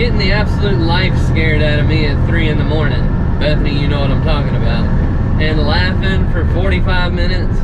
getting the absolute life scared out of me at 3 in the morning. Bethany, you know what I'm talking about. And laughing for 45 minutes.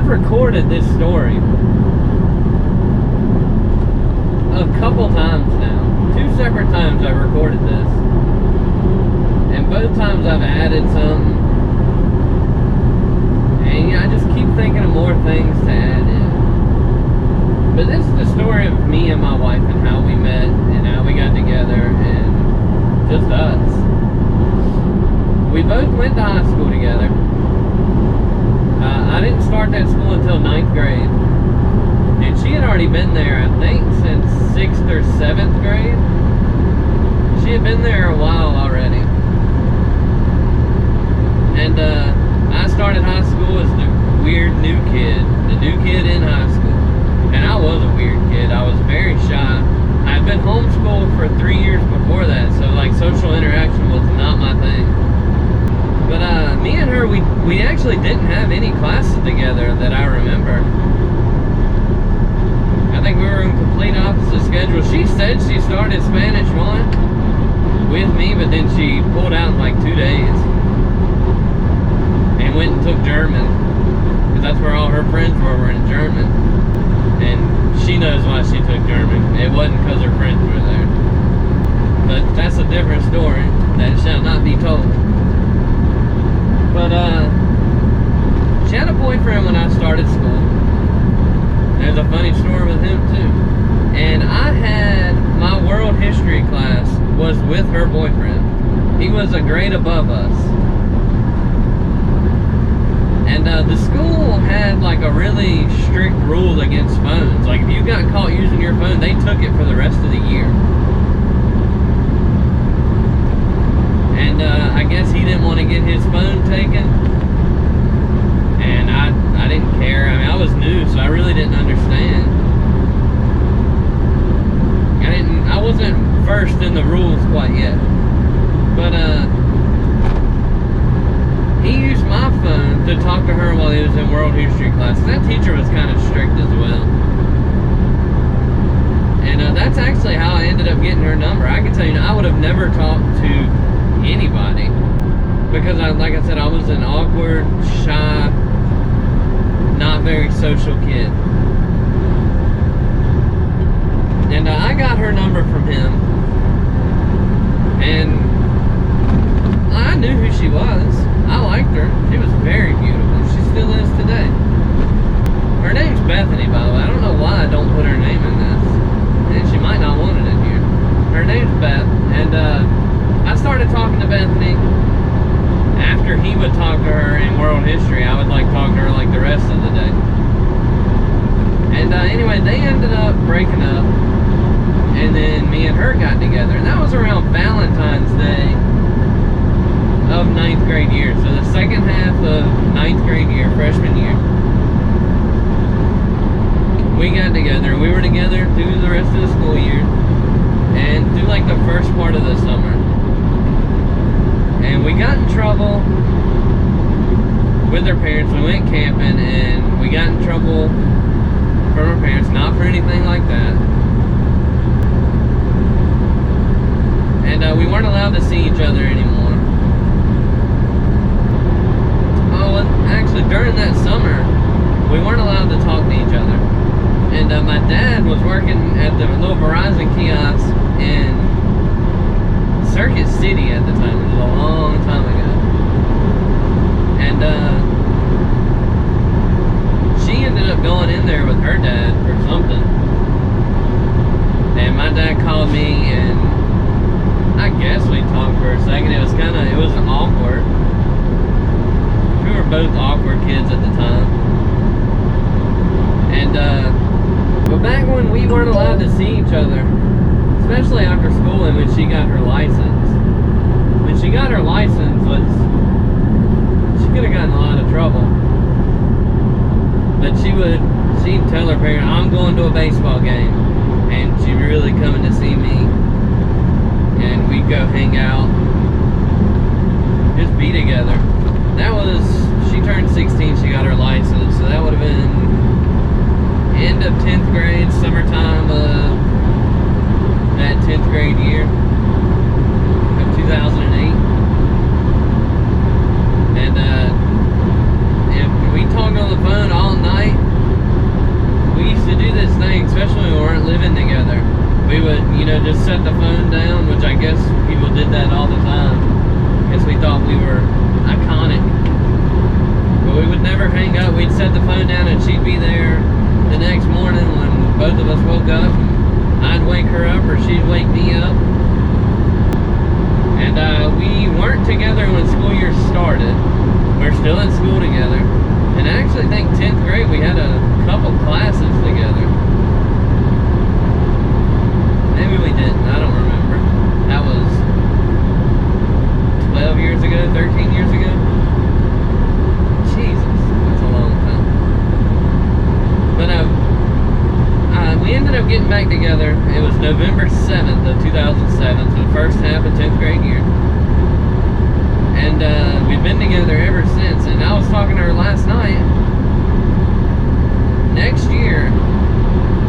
Recorded this story a couple times now. 2 separate times I've recorded this, and both times I've added some, and I just keep thinking of more things to add in. But this is the story of me and my wife and how we met and how we got together and just us. We both went to high school together. I didn't start that school until 9th grade. And she had already been there, I think, since 6th or 7th grade. She had been there a while already. And I started high school as the weird new kid. The new kid in high school. And I was a weird kid. I was very shy. I had been homeschooled for 3 years before that, so like social interaction was not my thing. But me and her, we actually didn't have any classes together that I remember. I think we were in complete opposite schedules. She said she started Spanish 1 with me, but then she pulled out in like 2 days and went and took German, because that's where all her friends were in German. And she knows why she took German. It wasn't because her friends were there. But that's a different story that shall not be told. But she had a boyfriend when I started school. There's a funny story with him too. And I had my world history class was with her boyfriend. He was a grade above us. And the school had like a really strict rule against phones. Like if you got caught using your phone, they took it for the rest of the year. And I guess he didn't want to get his phone taken. And I didn't care. I mean, I was new, so I really didn't understand. I wasn't versed in the rules quite yet. But he used my phone to talk to her while he was in world history class. And that teacher was kind of strict as well. And that's actually how I ended up getting her number. I can tell you, I would have never talked to anybody, because like I said, I was an awkward, shy, not very social kid. And I got her number from him, and I knew who she was. I liked her. She was very beautiful. She still is today. Her name's Bethany, by the way. I don't know why I don't put her name in this, and she might not want it in here. Her name's Beth, and I started talking to Bethany. After he would talk to her in world history, I would like talk to her like the rest of the day. And anyway, they ended up breaking up, and then me and her got together. And that was around Valentine's Day of 9th grade year. So the second half of 9th grade year, freshman year. We got together. We were together through the rest of the school year and through like the first part of the summer. And we got in trouble with our parents. We went camping and we got in trouble from our parents, not for anything like that. And we weren't allowed to see each other anymore. Oh, and actually during that summer, we weren't allowed to talk to each other. And my dad was working at the little Verizon kiosk in Circuit City at the time. It was a long time ago. And she ended up going in there with her dad for something. And my dad called me, and I guess we talked for a second. It was awkward. We were both awkward kids at the time. And but back when we weren't allowed to see each other, especially after school and when she got her license. When she got her license, she could have gotten in a lot of trouble. But she'd tell her parents, I'm going to a baseball game. And she'd really coming to see me. And we'd go hang out. Just be together. She turned 16, she got her license. So that would have been end of 10th grade, summertime of that 10th grade year of 2008. And we talked on the phone all night. We used to do this thing, especially when we weren't living together. We would, just set the phone down, which I guess people did that all the time. I guess we thought we were iconic. But we would never hang up. We'd set the phone down and she'd be there the next morning when both of us woke up. I'd wake her up or she'd wake me up. And we weren't together when school year started. We're still in school together. And I actually think 10th grade we had a couple classes together. Maybe we didn't, I don't remember. That was 12 years ago, 13 years ago. Jesus, that's a long time. But we ended up getting back together. It was November 7th of 2007, so the first half of 10th grade year. And we've been together ever since. And I was talking to her last night. Next year,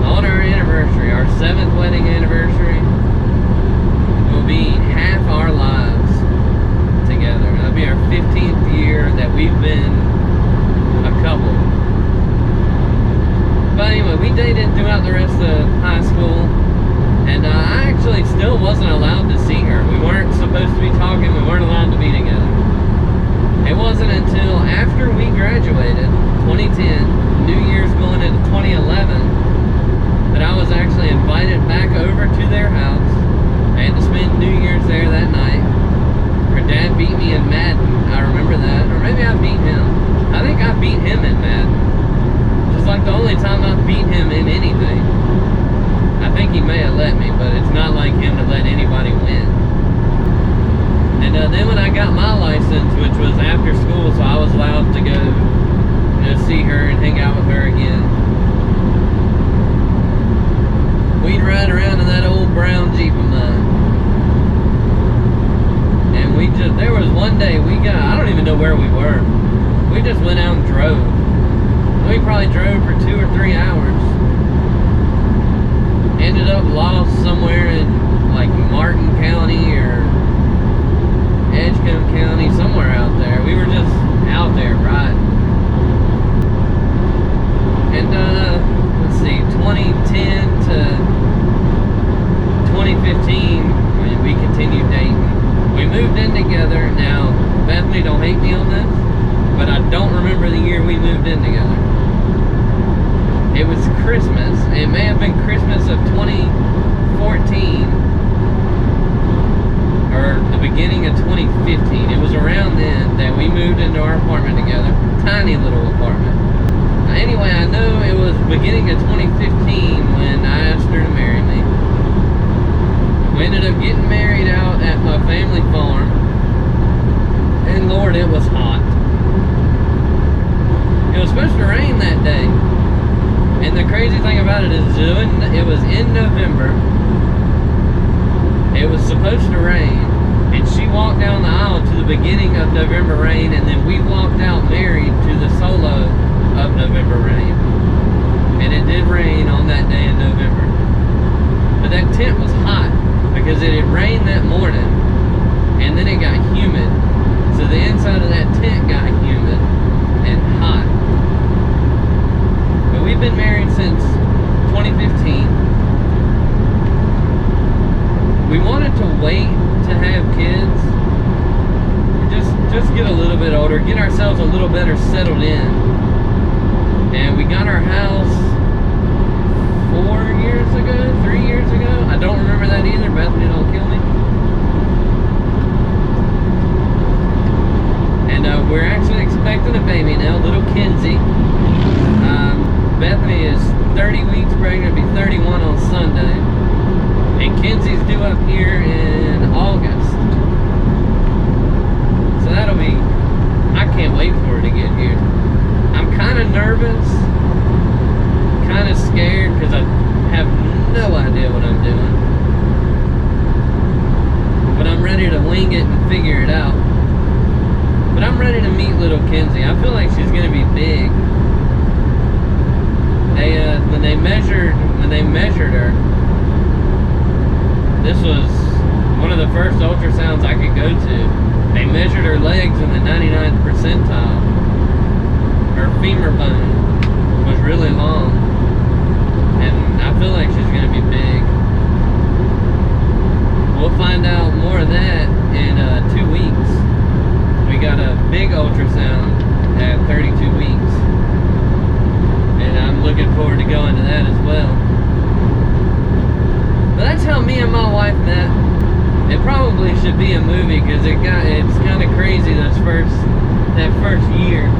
on our anniversary, our 7th wedding anniversary, will be half our lives together. It'll be our 15th year that we've been a couple. But anyway, we dated throughout the rest of high school, and I actually still wasn't allowed to see her. We weren't supposed to be talking, we weren't allowed to be together. It wasn't until after we graduated, 2010, New Year's going into 2011, that I was actually invited back over to their house. I had to spend New Year's there that night. Her dad beat me in Madden, I remember that. Or maybe I beat him. I think I beat him in Madden. Just like the only time I've beat him in anything. I think he may have let me, but it's not like him to let anybody win. And then when I got my license, which was after school, so I was allowed to go see her and hang out with her again. We'd ride around in that old brown Jeep of mine. And there was one day I don't even know where we were. We just went out and drove. We probably drove for 2 or 3 hours. Ended up lost somewhere in like Martin County or Edgecombe County, somewhere out there. We were just out there riding. And let's see, 2010 to 2015, we continued dating. We moved in together. Now, Bethany, don't hate me on this, but I don't remember the year we moved in together. It was Christmas. It may have been Christmas of 2014 or the beginning of 2015. It was around then that we moved into our apartment together. Tiny little apartment. Anyway, I know it was beginning of 2015 when I asked her to marry me. We ended up getting married out at my family farm. And Lord, it was hot. It was supposed to rain that day. And the crazy thing about it is it was in November. It was supposed to rain. And she walked down the aisle to the beginning of November rain, and then we walked out married to the solo of November rain. And it did rain on that day in November. But that tent was hot because it had rained that morning and then it got humid. So the inside of that tent got humid and hot. But we've been married since 2015. We wanted to wait to have kids. Just get a little bit older, get ourselves a little better settled in. And we got our house 4 years ago, 3 years ago. I don't remember that either. Bethany, don't kill me. And we're actually expecting a baby now, little Kenzie. Bethany is 30 weeks pregnant, be 31 on Sunday. And Kenzie's due up here in August. So that'll be, I can't wait for her to get here. I'm kind of nervous, kind of scared, because I have no idea what I'm doing. But I'm ready to wing it and figure it out. But I'm ready to meet little Kenzie. I feel like she's gonna be big. When they measured her, this was one of the first ultrasounds I could go to. They measured her legs in the 99th percentile. Her femur bone was really long, and I feel like she's gonna be big. We'll find out more of that in 2 weeks. We got a big ultrasound at 32 weeks. And I'm looking forward to going to that as well. But that's how me and my wife met. It probably should be a movie because it's kind of crazy that first year.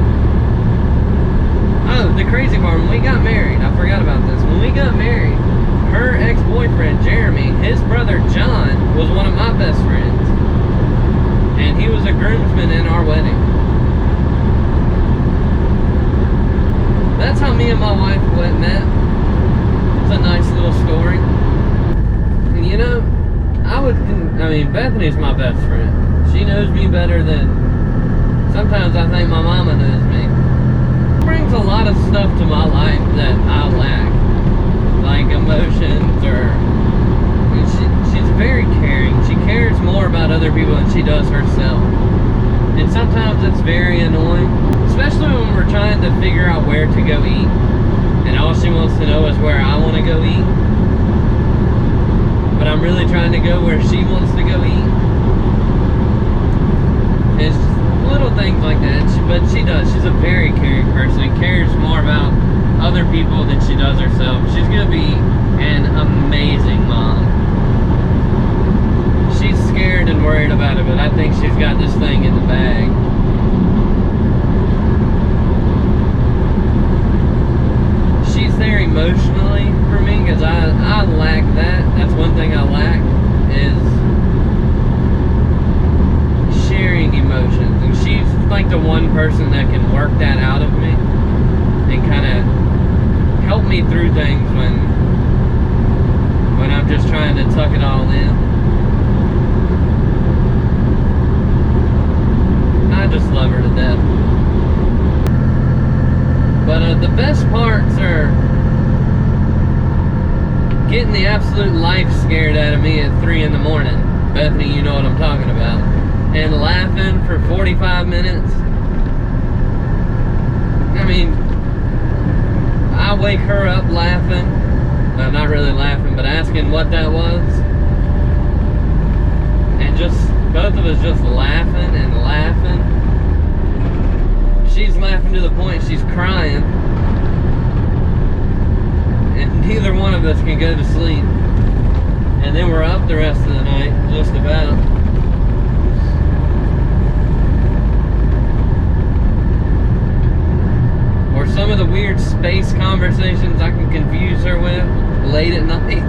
Oh, the crazy part, when we got married, I forgot about this. When we got married, her ex-boyfriend, Jeremy, his brother, John, was one of my best friends. And he was a groomsman in our wedding. That's how me and my wife met. It's a nice little story. And you know, Bethany's my best friend. She knows me better than sometimes I think my mama knows me. She brings a lot of stuff to my life that I lack. Like emotions, she's very caring. She cares more about other people than she does herself. And sometimes it's very annoying, especially when we're trying to figure out where to go eat. And all she wants to know is where I want to go eat. But I'm really trying to go where she wants to go eat. It's just little things like that. But she does. She's a very caring person and cares more about other people than she does herself. She's going to be an amazing mom. She's scared and worried about it, but I think she's got this thing in the bag. She's there emotionally for me because I lack that. That's one thing I lack is sharing emotions. And she's like the one person that can work that out of me and kind of help me through things when I'm just trying to tuck it all in. I just love her to death. But the best parts are getting the absolute life scared out of me at 3 in the morning. Bethany, you know what I'm talking about. And laughing for 45 minutes. I mean, I wake her up laughing. Well, not really laughing, but asking what that was. And just, both of us just laughing and laughing. She's laughing to the point she's crying. And neither one of us can go to sleep. And then we're up the rest of the night, just about. Or some of the weird space conversations I can confuse her with late at night.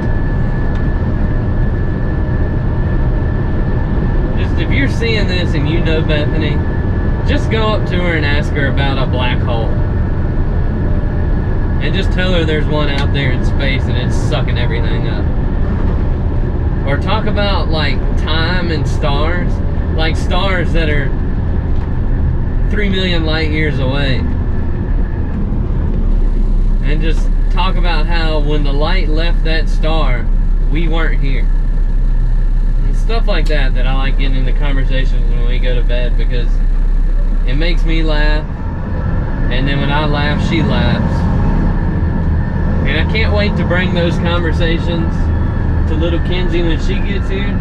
Just if you're seeing this and you know Bethany, just go up to her and ask her about a black hole. And just tell her there's one out there in space and it's sucking everything up. Or talk about like time and stars. Like stars that are 3 million light years away. And just talk about how when the light left that star, we weren't here. And stuff like that I like getting into conversations when we go to bed because it makes me laugh. And then when I laugh, she laughs. And I can't wait to bring those conversations to little Kenzie when she gets here.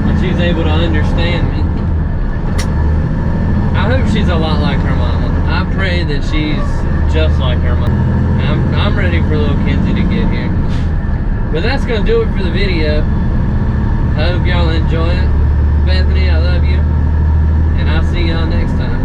When she's able to understand me. I hope she's a lot like her mama. I pray that she's just like her mom. I'm ready for little Kenzie to get here. But that's going to do it for the video. I hope y'all enjoy it. Bethany, I love you. and I'll see y'all next time.